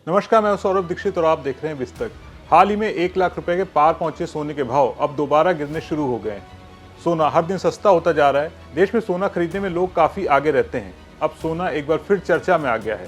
नमस्कार, मैं सौरभ दीक्षित और आप देख रहे हैं विस्तक। हाल ही में 1 लाख रुपए के पार पहुंचे सोने के भाव अब दोबारा गिरने शुरू हो गए हैं। सोना हर दिन सस्ता होता जा रहा है। देश में सोना खरीदने में लोग काफी आगे रहते हैं। अब सोना एक बार फिर चर्चा में आ गया है।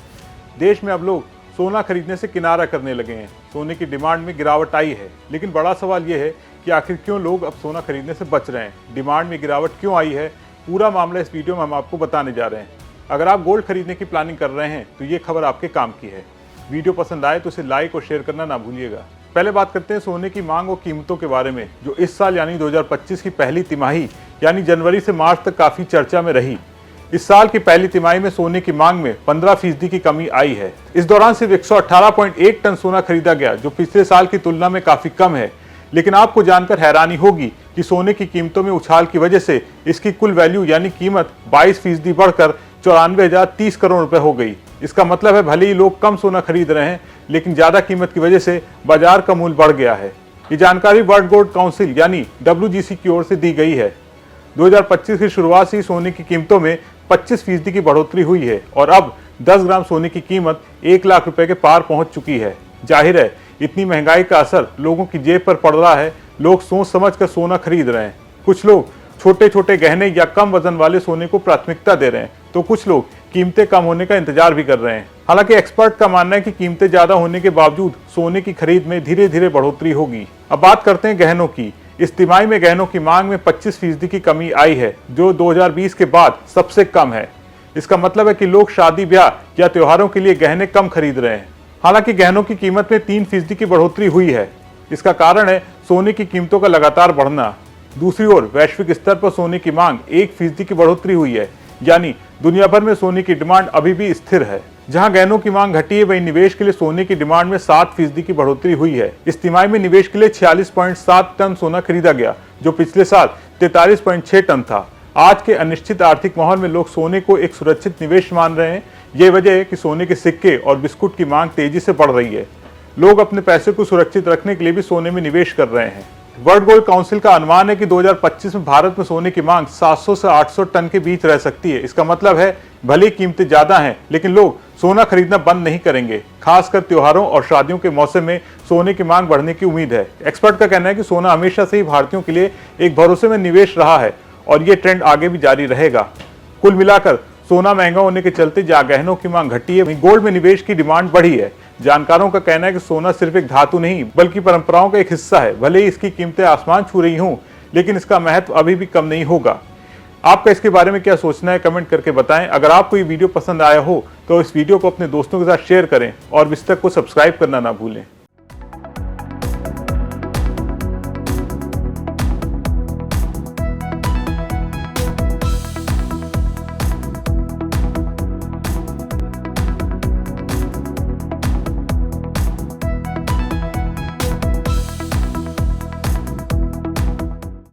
देश में अब लोग सोना खरीदने से किनारा करने लगे हैं। सोने की डिमांड में गिरावट आई है, लेकिन बड़ा सवाल यह है कि आखिर क्यों लोग अब सोना खरीदने से बच रहे हैं। डिमांड में गिरावट क्यों आई है, पूरा मामला इस वीडियो में हम आपको बताने जा रहे हैं। अगर आप गोल्ड खरीदने की प्लानिंग कर रहे हैं तो ये खबर आपके काम की है। वीडियो पसंद आए तो इसे लाइक और शेयर करना ना भूलिएगा। पहले बात करते हैं सोने की मांग और कीमतों के बारे में, जो इस साल यानी 2025 की पहली तिमाही यानी जनवरी से मार्च तक काफी चर्चा में रही। इस साल की पहली तिमाही में सोने की मांग में 15% की कमी आई है। इस दौरान सिर्फ 118.1 टन सोना खरीदा गया, जो पिछले साल की तुलना में काफी कम है। लेकिन आपको जानकर हैरानी होगी कि सोने की कीमतों में उछाल की वजह से इसकी कुल वैल्यू यानी कीमत 22% बढ़कर 94,030 करोड़ रुपए हो गई। इसका मतलब है भले ही लोग कम सोना खरीद रहे हैं, लेकिन ज्यादा कीमत की वजह से बाजार का मूल्य बढ़ गया है। ये जानकारी वर्ल्ड गोल्ड काउंसिल यानी WGC की ओर से दी गई है। 2025 की शुरुआत से ही सोने की कीमतों में 25% की बढ़ोतरी हुई है और अब 10 ग्राम सोने की कीमत 1 लाख रुपए के पार पहुंच चुकी है। जाहिर है, इतनी महंगाई का असर लोगों की जेब पर पड़ रहा है। लोग सोच समझ कर सोना खरीद रहे हैं। कुछ लोग छोटे छोटे गहने या कम वजन वाले सोने को प्राथमिकता दे रहे हैं, तो कुछ लोग कीमतें कम होने का इंतजार भी कर रहे हैं। हालांकि एक्सपर्ट का मानना है कि कीमतें ज्यादा होने के बावजूद सोने की खरीद में धीरे धीरे बढ़ोतरी होगी। अब बात करते हैं गहनों की। इस तिमाही में गहनों की मांग में 25% की कमी आई है, जो 2020 के बाद सबसे कम है। इसका मतलब है कि लोग शादी ब्याह या त्योहारों के लिए गहने कम खरीद रहे हैं। हालांकि गहनों की कीमत में 3% की बढ़ोतरी हुई है। इसका कारण है सोने की कीमतों का लगातार बढ़ना। दूसरी ओर वैश्विक स्तर पर सोने की मांग 1% की बढ़ोतरी हुई है, यानी दुनिया भर में सोने की डिमांड अभी भी स्थिर है। जहां गहनों की मांग घटी है, वहीं निवेश के लिए सोने की डिमांड में 7% की बढ़ोतरी हुई है। इस तिमाही में निवेश के लिए 46.7 टन सोना खरीदा गया, जो पिछले साल 43.6 टन था। आज के अनिश्चित आर्थिक माहौल में लोग सोने को एक सुरक्षित निवेश मान रहे हैं। ये वजह है कि सोने के सिक्के और बिस्कुट की मांग तेजी से बढ़ रही है। लोग अपने पैसे को सुरक्षित रखने के लिए भी सोने में निवेश कर रहे हैं। वर्ल्ड गोल्ड काउंसिल का अनुमान है कि 2025 में भारत में सोने की मांग 700 से 800 टन के बीच रह सकती है। इसका मतलब है भले कीमतें ज्यादा हैं, लेकिन लोग सोना खरीदना बंद नहीं करेंगे। खासकर त्योहारों और शादियों के मौसम में सोने की मांग बढ़ने की उम्मीद है। एक्सपर्ट का कहना है कि सोना हमेशा से ही भारतीयों के लिए एक भरोसेमंद निवेश रहा है और ये ट्रेंड आगे भी जारी रहेगा। कुल मिलाकर सोना महंगा होने के चलते जहां गहनों की मांग घटी है, वहीं गोल्ड में निवेश की डिमांड बढ़ी है। जानकारों का कहना है कि सोना सिर्फ एक धातु नहीं, बल्कि परंपराओं का एक हिस्सा है। भले ही इसकी कीमतें आसमान छू रही हों, लेकिन इसका महत्व अभी भी कम नहीं होगा। आपका इसके बारे में क्या सोचना है, कमेंट करके बताएं। अगर आपको ये वीडियो पसंद आया हो तो इस वीडियो को अपने दोस्तों के साथ शेयर करें और विस्तक को सब्सक्राइब करना ना भूलें।